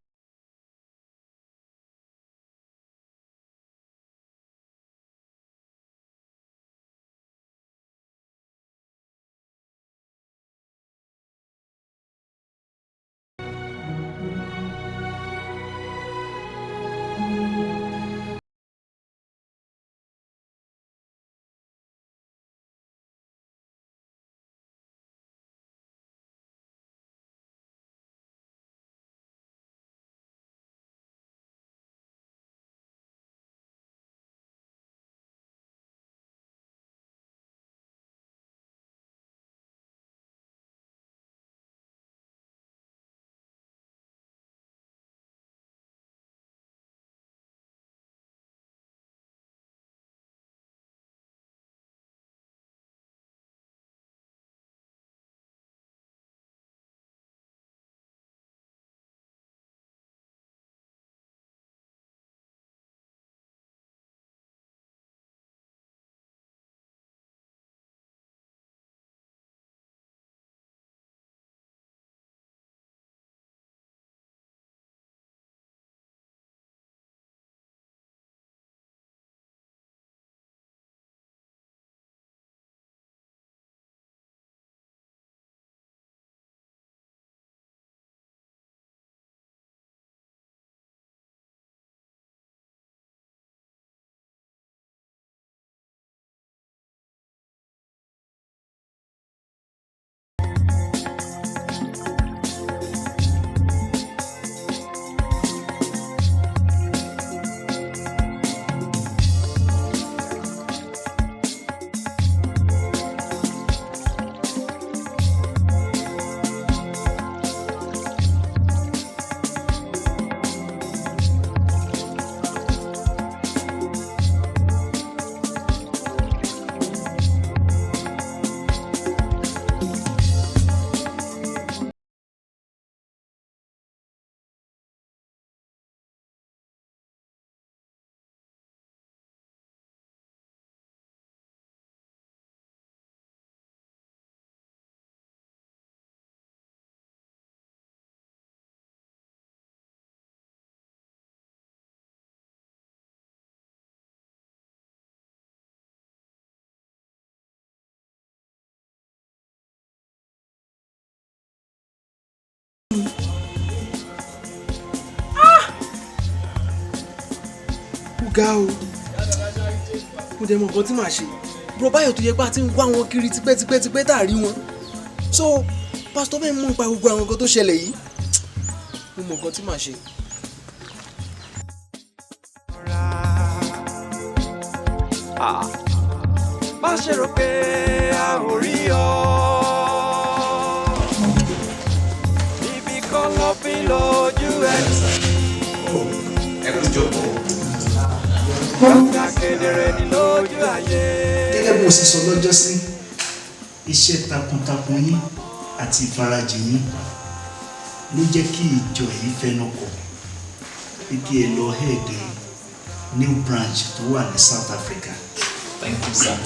Ga o mo dẹ̀ mọ̀ nǹkan tí màá ṣe bro Báyọ̀ tó yẹ pé a ti ń wá wọn kiri tipẹ́tipẹ́ tá a rí wọn so pásítọ̀ bẹ́ẹ̀ mọ̀ nípa gbogbo àwọn nǹkan tó ṣẹlẹ̀ yìí mo mọ̀ nǹkan tí màá ṣe. má ṣe rò pé a ò rí ọ níbi kan lọ fi lójú ẹni. ẹ kú jókòó. Gbangba kedere ni lójú ayé. Gẹ́gẹ́ bí mo ṣe sọ lọ́jọ́ sí iṣẹ́ takuntakun yín àti ìfarajìn yín ló jẹ́ kí ìjọ yìí fẹnu kò pé kí ẹ lọ hẹ́ẹ̀dẹ̀ new branch tó wà ní South Africa. Thank you, sir.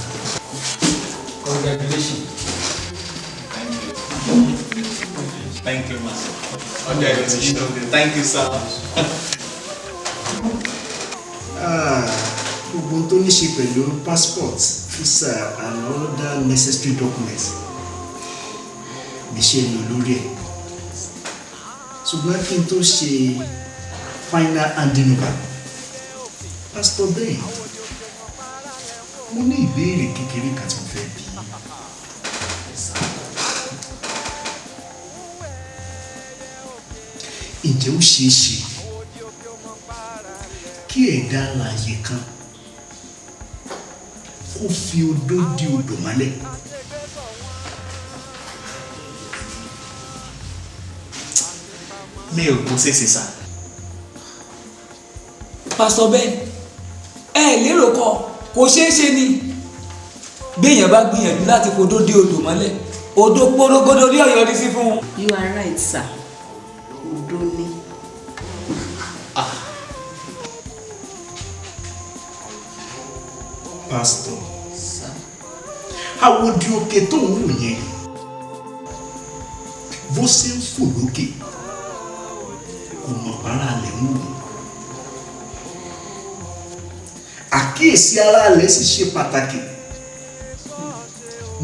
Congratulations. Thank you, man. Thank you, sir. Gbogbo tó ní ṣe pẹ̀lú passport, visa and other necessary documents lè ṣe lò lórí ẹ̀. Ṣùgbọ́n kí n tó ṣe final handing over, Pastor Ben, mo ní ìbéèrè kékeré kan tí mo fẹ́ bi. jẹ́ ó ṣeé ṣe kí ẹ̀dá alààyè kan kó fi odó di odò mọ́lẹ̀. mi ò kó ṣèṣe sá. pásítọ̀ Ben ẹ lérò kò ṣeé ṣe ni béèyàn bá gbìyànjú láti fodó dé odò mọ́lẹ̀ odò porogodo ní ọ̀yọ́ ní sí fún un. You are right, sir. Odò ni. Pastor, àwòdì òkè tó ń wù yẹn bó ṣe ń fò lókè kò mọ̀ bára lẹ̀ ń wù. Àkíyèsí ara rẹ̀ sì ṣe pàtàkì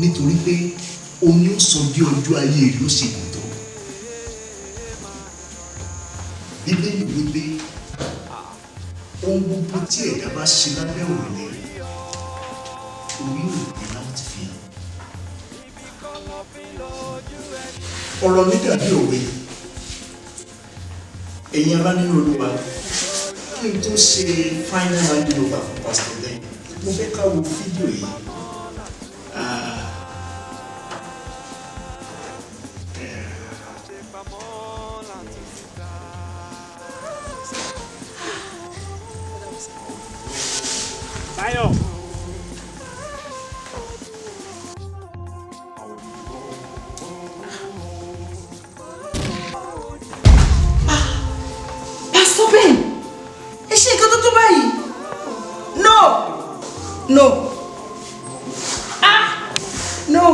nítorí pé oní ó sọ bí ọjọ́ ayé rẹ̀ ó ṣe gùn tó. Bíbélì wípé ohun gbogbo tí ẹ̀dá bá ṣe lábẹ́ òrùlé orí òrùlé láwọn ti fi hàn. Ọ̀rọ̀ mi dàbí òwe. Ẹ̀yin ará nínú Olúwa, kí n tó ṣe final handing over fún Pastor Ben, mo fẹ́ ká wo fídíò yìí. Báyọ̀. Pastor Ben, ẹ ṣe nǹkan tó tó báyìí. No. No. No.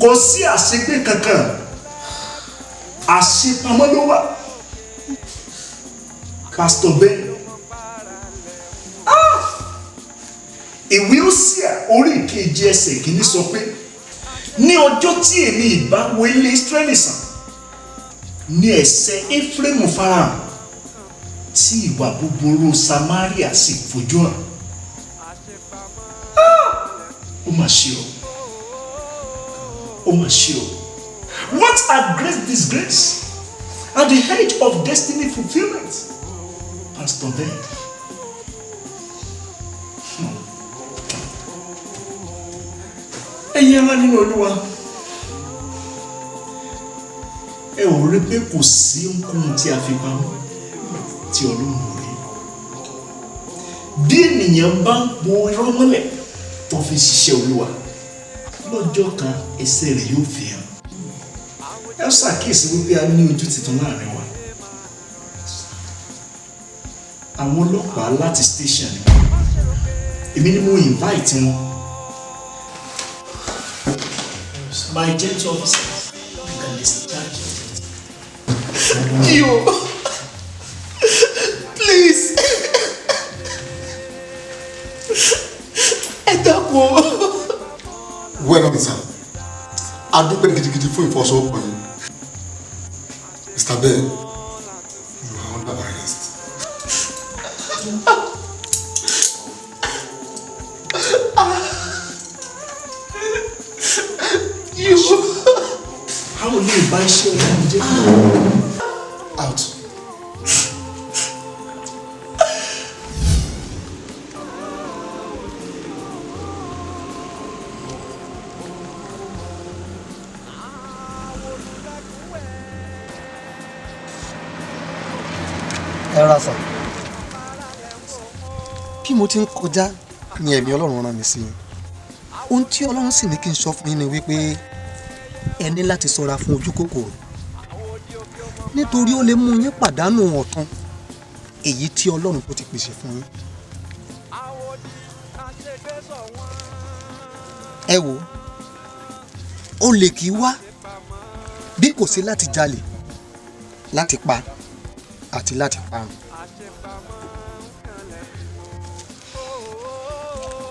Kò sí àṣegbé kankan, àṣepamọ́ ló wà. Pastor Ben, ìwé Hósíà orí ìkejì ẹsẹ̀ kìíní sọ pé ní ọjọ́ tí èmi ìbá wo ilé Ísírẹ́lì sàn ní ẹ̀ṣẹ̀ Éfrémù farahàn tí ìwà búburú Samaria sì fojú hàn. Ó mà ṣe o. Oh my sure. What a great disgrace at the edge of destiny fulfillment, Pastor Ben. Ẹ̀yin ará nínú Olúwa, ẹ ò rí pé kò sí ohunkóhun tí a fi pamọ́ tí Ọlọ́run ò rí. Bí ènìyàn bá ń po irọ́ mọ́lẹ̀ tó fi ṣiṣẹ́ Olúwa, lọ́jọ́ kan ẹsẹ̀ rẹ̀ yóò fi hàn. Ẹ ṣàkíyèsí wípé a ní ojú titun láàrin wa. Àwọn ọlọ́pàá láti station ni èmi ni mo invite wọn. My gentle officers, you can discharge You, please. Ẹ dákun. Well done, sir. A dúpẹ́ gidigidi fún ìfọwọ́sowọ́pọ̀ yìí. Mr. Ben, you are under arrest. How will you buy share Out. Ẹ ra sà. Bí mo ti ń kọjá ni ẹ̀mí Ọlọ́run rán mi sí yín. Ohun tí Ọlọ́run sì ní kí n sọ fún yín ni wípé ẹ ní láti ṣọ́ra fún ojú kòkòrò. Nítorí ó lè mú yín pàdánù ọ̀tun èyí tí Ọlọ́run tó ti pèsè fún yín. Ẹ wò, olè kì í wá bí kò sí láti jalè, láti pa àti láti parun.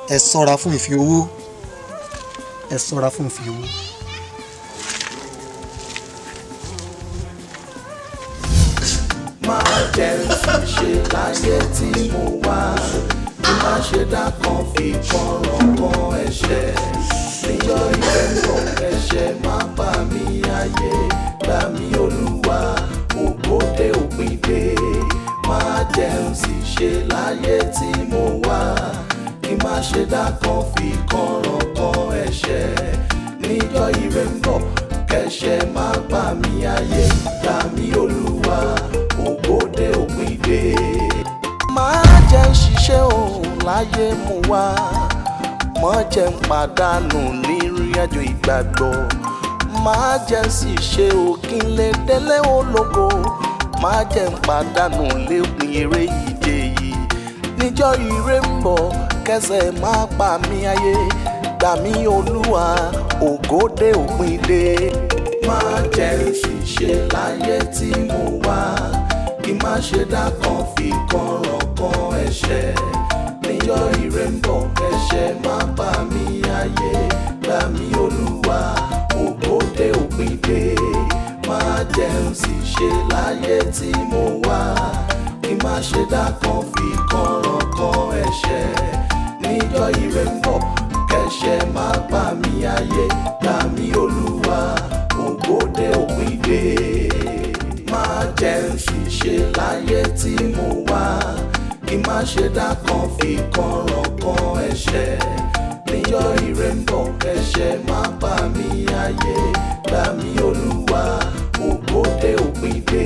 Ẹ ṣọ́ra fún ìfi owó. Ẹ ṣọ́ra fún ìfi owó. Má jẹ́ fi ṣe láyé tí mo wá. má ṣe dákan fi kọ̀rọ̀kan ẹ̀ṣẹ̀ níjọ́ ìfẹ́ ń bọ̀ ẹ̀ṣẹ̀ má bà mí ayé gbà mí olúwa ògbódé òpìdé má jẹun sì ṣe láyé tí mo wà kí má ṣe dákan fi kọ̀rọ̀kan ẹ̀ṣẹ̀ níjọ́ ìfẹ́ ń bọ̀ kẹ̀ṣẹ̀ má bà mí ayé gbà mí olúwa ògbódé òpìdé. má jẹ́ ṣiṣẹ́ òun láyé mo wá má jẹ́ ń pàdánù nírìn àjò ìgbàgbọ́ má jẹ́ sì ṣe òkín lè délé ológo má jẹ́ ń pàdánù lépin eré ìje yìí níjọ́ ire ń bọ̀ kẹsẹ̀ má pa mí ayé gbà mí olúwa ògòdè òpin dé. má jẹ́ ṣiṣẹ́ láyé tí mo wá kí má ṣe dákan fi kọ̀rọ̀kan ẹ̀ṣẹ̀ níjọ́ ire ń bọ̀ ẹ̀ṣẹ̀ má bà mí ayé gbà mí olúwa ògbódé òpìdé má jẹun sì ṣe láyé tí mo wá kí má ṣe dákan fi kọ̀rọ̀kan ẹ̀ṣẹ̀ níjọ́ ire ń bọ̀ kẹ̀ṣẹ̀ má bà mí ayé gbà mí olúwa ògbódé òpìdé má jẹun sì ṣe láyé tí mo wá kí má ṣe dákan fi kọ̀rọ̀kan ẹ̀ṣẹ̀ níjọ́ ire ń bọ̀ ẹ̀ṣẹ̀ má bà mí ayé gbà mí olúwa ògbódé òpìdé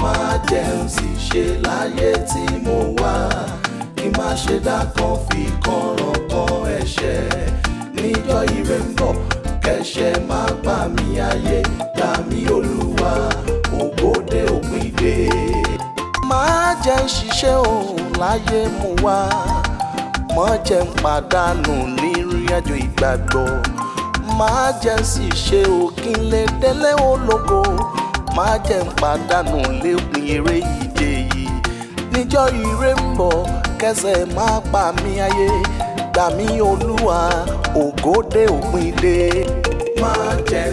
má jẹun sì ṣe láyé tí mo wá kí má ṣe dákan fi kọ̀rọ̀kan ẹ̀ṣẹ̀ níjọ́ ire ń bọ̀ kẹ̀ṣẹ̀ má bà mí ayé gbà mí olúwa ògbódé òpìdé. má jẹ́ ń ṣiṣẹ́ òun láyé mo wá má jẹ́ ń pàdánù nírìn àjò ìgbàgbọ́ má jẹ́ sì ṣe òkín lè délé ológo má jẹ́ ń pàdánù lépin eré ìje yìí níjọ́ ire ń bọ̀ kẹsẹ̀ má pa mí ayé gbà mí olúwa ògòdè òpin dé. má jẹ́